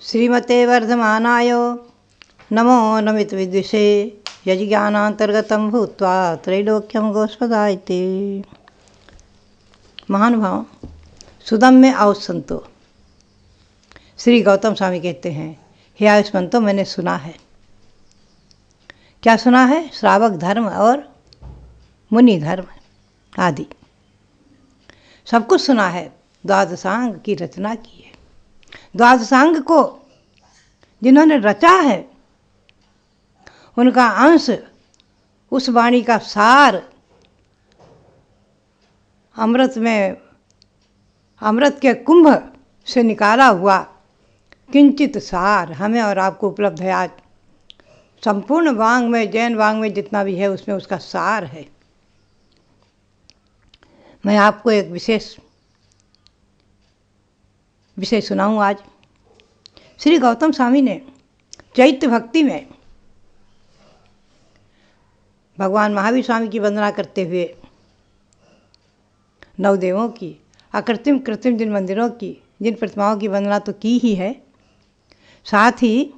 श्रीमते वर्धमानाय नमो नमित विद्विषे यज्ञानांतर्गतं भूत्वा त्रैलोक्यं गोस्पदायते। महानुभाव, सुदम्य आओ संतो। श्री गौतम स्वामी कहते हैं, हे आयुष संतो, मैंने सुना है। क्या सुना है? श्रावक धर्म और मुनि धर्म आदि सब कुछ सुना है। द्वादशांग की रचना की है। द्वादशांग को जिन्होंने रचा है, उनका अंश, उस वाणी का सार अमृत के कुंभ से निकाला हुआ किंचित सार हमें और आपको उपलब्ध है आज। संपूर्ण वांग में, जैन वांग में जितना भी है, उसमें उसका सार है। मैं आपको एक विषय सुनाऊं आज। श्री गौतम स्वामी ने चैत्य भक्ति में भगवान महावीर स्वामी की वंदना करते हुए नवदेवों की, अकृत्रिम कृत्रिम जिन मंदिरों की, जिन प्रतिमाओं की वंदना तो की ही है, साथ ही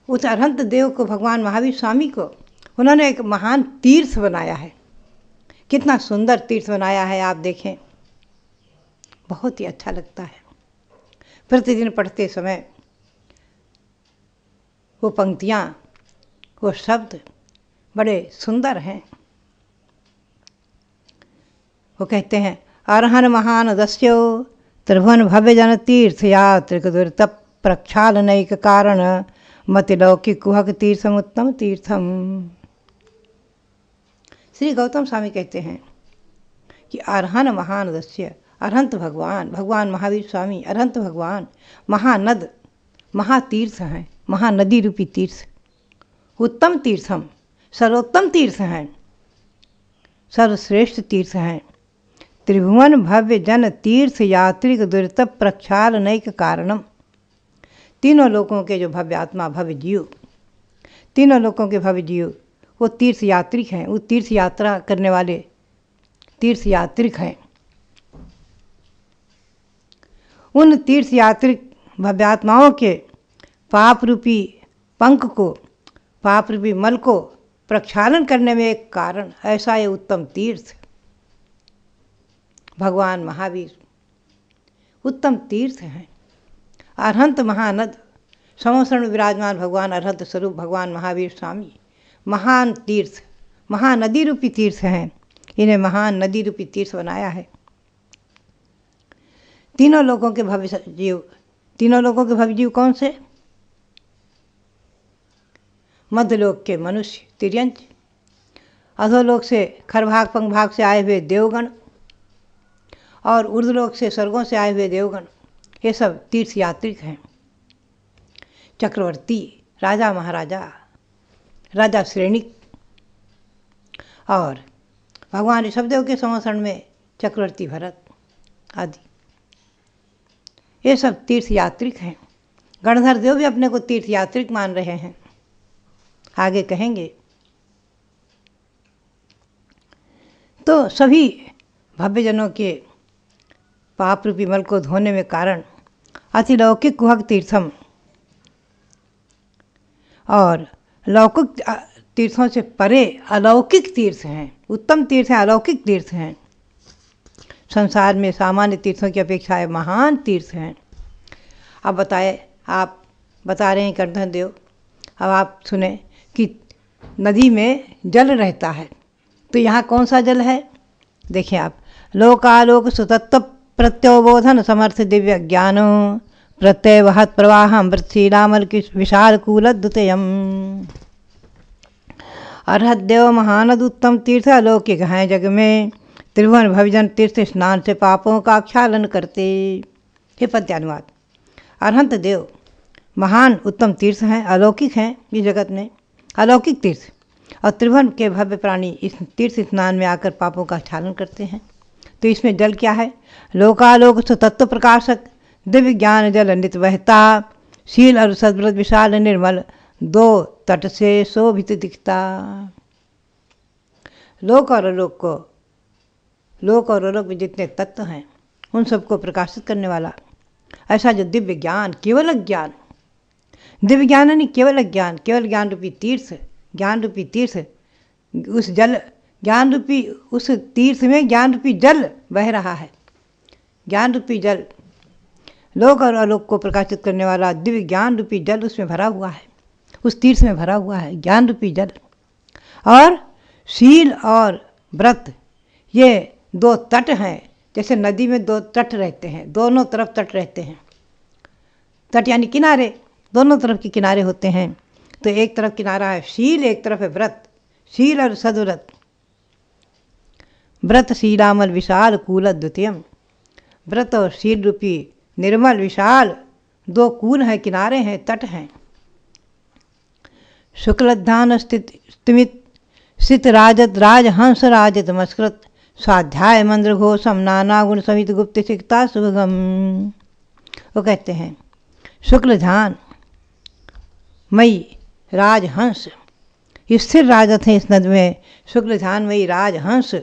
उस अरहंत देव को, भगवान महावीर स्वामी को, उन्होंने एक महान तीर्थ बनाया है। कितना सुंदर तीर्थ बनाया है, आप देखें, बहुत ही अच्छा लगता है। प्रतिदिन पढ़ते समय वो पंक्तियाँ, वो शब्द बड़े सुंदर हैं। वो कहते हैं, अरहन महान दस्यो त्रिभुवन भव्य जन तीर्थ यात्रिक दुर्तप प्रक्षालनैक कारण मतिलौकिक कुहक तीर्थमुत्तम तीर्थम। श्री गौतम स्वामी कहते हैं कि अरहन महान दस्य, अरहंत भगवान, भगवान महावीर स्वामी, अरहंत भगवान महानद, महातीर्थ हैं, महानदी रूपी तीर्थ, उत्तम तीर्थम, सर्वोत्तम तीर्थ हैं, सर्वश्रेष्ठ तीर्थ हैं। त्रिभुवन भव्य जन तीर्थ यात्रिक दुर्तप प्रक्षालनैक कारणम। तीनों लोकों के जो भव्य आत्मा, भव्य जीव, तीनों लोकों के भव्य जीव, वो तीर्थ यात्रिक हैं, वो तीर्थ यात्रा करने वाले तीर्थ यात्रिक हैं। उन तीर्थ यात्रिक भव्यात्माओं के पाप रूपी पंख को, पाप रूपी मल को प्रक्षालन करने में एक कारण, ऐसा ये उत्तम तीर्थ भगवान महावीर उत्तम तीर्थ हैं। अरहंत महानद, समोसरण में विराजमान भगवान अरहंत स्वरूप भगवान महावीर स्वामी महान तीर्थ, महानदी रूपी तीर्थ हैं। इन्हें महान नदी रूपी तीर्थ बनाया है। तीनों लोगों के भव्य जीव, तीनों लोगों के भव्य जीव कौन से? मध्यलोक के मनुष्य तिर्यंच, अधोलोक से खरभाग पंगभाग से आए हुए देवगण, और ऊर्ध्वलोक से स्वर्गों से आए हुए देवगण, ये सब तीर्थ यात्रिक हैं। चक्रवर्ती, राजा महाराजा, राजा श्रेणी, और भगवान ऋषभदेव के समोसरण में चक्रवर्ती भरत आदि, ये सब तीर्थ यात्रिक हैं। गणधर देव भी अपने को तीर्थ यात्रिक मान रहे हैं, आगे कहेंगे। तो सभी भव्यजनों के पाप रूपी मल को धोने में कारण अतिलौकिक कुहक तीर्थम, और लौकिक तीर्थों से परे अलौकिक तीर्थ हैं, उत्तम तीर्थ हैं, अलौकिक तीर्थ हैं। संसार में सामान्य तीर्थों की अपेक्षा महान तीर्थ हैं। अब बताए, आप बता रहे हैं गणधर देव, अब आप सुने कि नदी में जल रहता है, तो यहाँ कौन सा जल है? देखिए आप, लोकालोक सुतत्व प्रत्योबोधन समर्थ दिव्य ज्ञान प्रत्यय वहत प्रवाह अमृतशीलामल की विशाल कूलद्युतयम। अरहत देव महानद उत्तम तीर्थ अलौकिक हैं जग में, त्रिभुवन भवजन तीर्थ स्नान से पापों का क्षालन करते। हे पद्यानुवाद, अरहंत देव महान उत्तम तीर्थ हैं, अलौकिक हैं इस जगत में, अलौकिक तीर्थ, और त्रिभुवन के भव्य प्राणी इस तीर्थ स्नान में आकर पापों का क्षालन करते हैं। तो इसमें जल क्या है? लोकालोक सुतत्व प्रकाशक दिव्य ज्ञान जल नित बहता, शील और सद्व्रत विशाल निर्मल, दो तट से शोभित दिखता। लोक और अलोक में जितने तत्व हैं, उन सबको प्रकाशित करने वाला ऐसा जो दिव्य ज्ञान, केवल ज्ञान, दिव्य ज्ञान नहीं, केवल ज्ञान, केवल ज्ञान रूपी तीर्थ, ज्ञान रूपी तीर्थ, उस जल ज्ञान रूपी उस तीर्थ में ज्ञान रूपी जल बह रहा है। ज्ञान रूपी जल, लोक और अलोक को प्रकाशित करने वाला दिव्य ज्ञान रूपी जल उसमें भरा हुआ है, उस तीर्थ में भरा हुआ है ज्ञान रूपी जल। और शील और व्रत ये दो तट हैं, जैसे नदी में दो तट रहते हैं, दोनों तरफ तट रहते हैं। तट यानी किनारे, दोनों तरफ के किनारे होते हैं। तो एक तरफ किनारा है शील, एक तरफ है व्रत। शील और सदव्रत, व्रत शीलामल विशाल कूल द्वितीयम। व्रत और शील रूपी निर्मल विशाल दो कूल हैं, किनारे हैं, तट हैं। शुक्लध्यान स्थित राजत राजहंस राजत मस्कृत स्वाध्याय मंत्र घोषम नाना गुण समित गुप्त सिकता सुगम। वो कहते हैं शुक्ल ध्यान मई राजहंस, स्थिर राजत है इस नदी में। शुक्ल ध्यान मई राजहंस,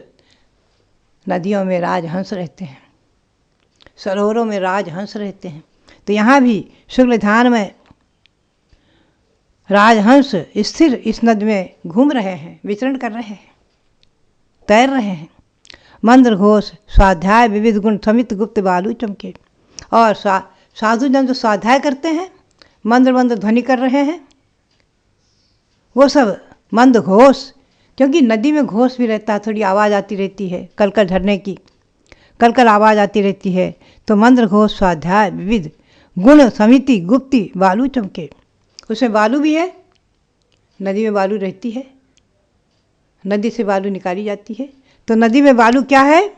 नदियों में राजहंस रहते हैं, सरोवरों में राजहंस रहते हैं। तो यहाँ भी शुक्ल ध्यान में राजहंस स्थिर इस नदी में घूम रहे हैं, विचरण कर रहे हैं, तैर रहे हैं। मंत्र घोष स्वाध्याय विविध गुण समित गुप्त बालू चमके। और साधु जन जो स्वाध्याय करते हैं, मंत्र ध्वनि कर रहे हैं, वो सब मंद घोष, क्योंकि नदी में घोष भी रहता है, थोड़ी आवाज़ आती रहती है, कलकल झरने की कलकल आवाज़ आती रहती है। तो मंत्र घोष स्वाध्याय विविध गुण समिति गुप्ति बालू चमके। उसमें बालू भी है, नदी में बालू रहती है, नदी से बालू निकाली जाती है। तो नदी में बालू क्या है?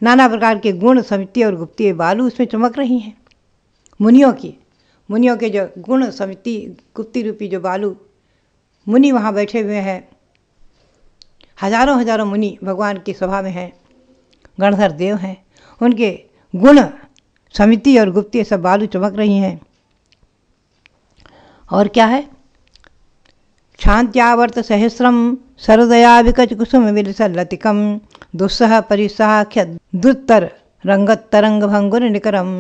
नाना प्रकार के गुण समिति और गुप्ती बालू उसमें चमक रही हैं। मुनियों के जो गुण समिति गुप्ती रूपी जो बालू, मुनि वहाँ बैठे हुए हैं, हजारों हजारों मुनि भगवान की सभा में हैं, गणधर देव हैं, उनके गुण समिति और गुप्ती सब बालू चमक रही हैं। और क्या है? शांत्यावर्त सहस्रम सर्वदया विकच कुसुम विलसल्लतिकम दुस्सह परिसाख्य दुत्तर रंगत तरंग भंगुर निकरम।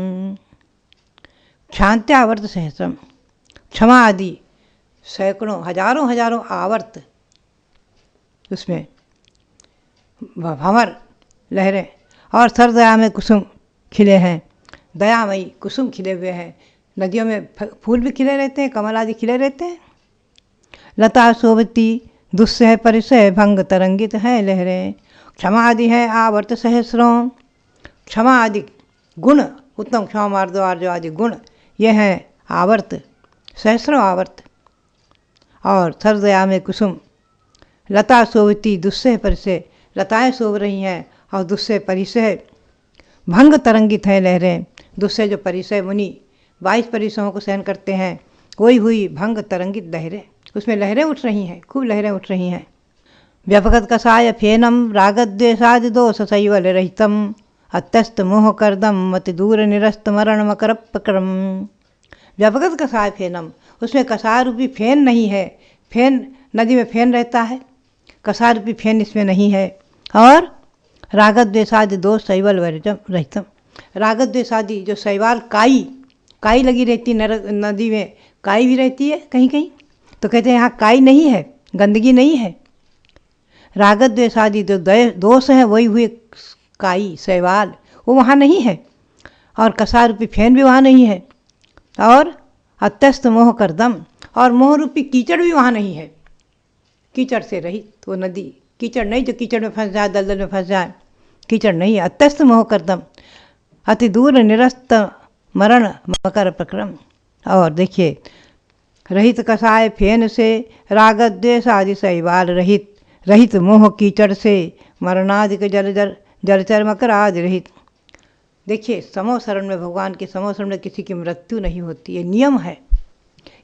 शांत्यावर्त सहस्रम, क्षमा आदि सैकड़ों हजारों हजारों आवर्त उसमें भंवर लहरें, और सर्वदया में कुसुम खिले हैं, दयामयी कुसुम खिले हुए हैं। नदियों में फूल भी खिले रहते हैं, कमल आदि खिले रहते हैं। लता शोभती दुस्सह परिसह भंग तरंगित है लहरें। क्षमा आदि है आवर्त सहस्रों, क्षमा आदि गुण, उत्तम क्षमा मार्दो आर्जो आदि गुण, ये हैं आवर्त, सहस्रों आवर्त। और सर्वदया में कुसुम, लता शोभती दुस्सह परिसह, लताएँ शोभ रही हैं, और दुस्सह परिसह भंग तरंगित है लहरें। दुस्सह जो परिसह मुनि 22 परिसहों को सहन करते हैं, कोई हुई भंग तरंगित लहरें, उसमें लहरें उठ रही हैं, खूब लहरें उठ रही हैं। व्यपगत कषाय फेनम रागद्वेषादि दोष शैवल रहितम अत्यस्त मोह करदम मति दूर निरस्त मरण मकरपक्रम। व्यपगत कषाय फेनम, उसमें कषाय रूपी फेन नहीं है। फेन नदी में फेन रहता है, कषाय रूपी फेन इसमें नहीं है। और रागद्वेषादि दोष शैवल रहितम, रागद्वेषादि जो शैवाल काई लगी रहती नदी में, काई भी रहती है कहीं कहीं, तो कहते हैं यहाँ काई नहीं है, गंदगी नहीं है। रागद्वेषादि जो दोष हैं वही हुए काई शैवाल, वो वहाँ नहीं है। और कषाय रूपी फेन भी वहाँ नहीं है। और अत्यस्त मोह करदम, और मोह रूपी कीचड़ भी वहाँ नहीं है। कीचड़ से रहित वो नदी, कीचड़ नहीं जो कीचड़ में फंस जाए, दलदल में फंस जाए, कीचड़ नहीं है। अत्यस्त मोह करदम अति दूर निरस्त मरण मकर प्रक्रम। और देखिए, रहित कषाय फेन से रागद्वेष आदि शैवाल रहित मोह कीचड़ से मरणादि के जलचर मकर आदि रहित। देखिए, समो शरण में, भगवान के समो शरण में किसी की मृत्यु नहीं होती, ये नियम है,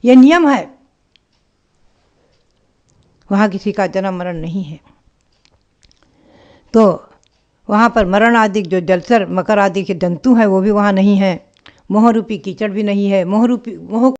ये नियम है। वहाँ किसी का जन्म मरण नहीं है। तो वहाँ पर मरण आदि जो जलचर मकर आदि के जंतु हैं वो भी वहाँ नहीं है। मोह रूपी कीचड़ भी नहीं है। मोह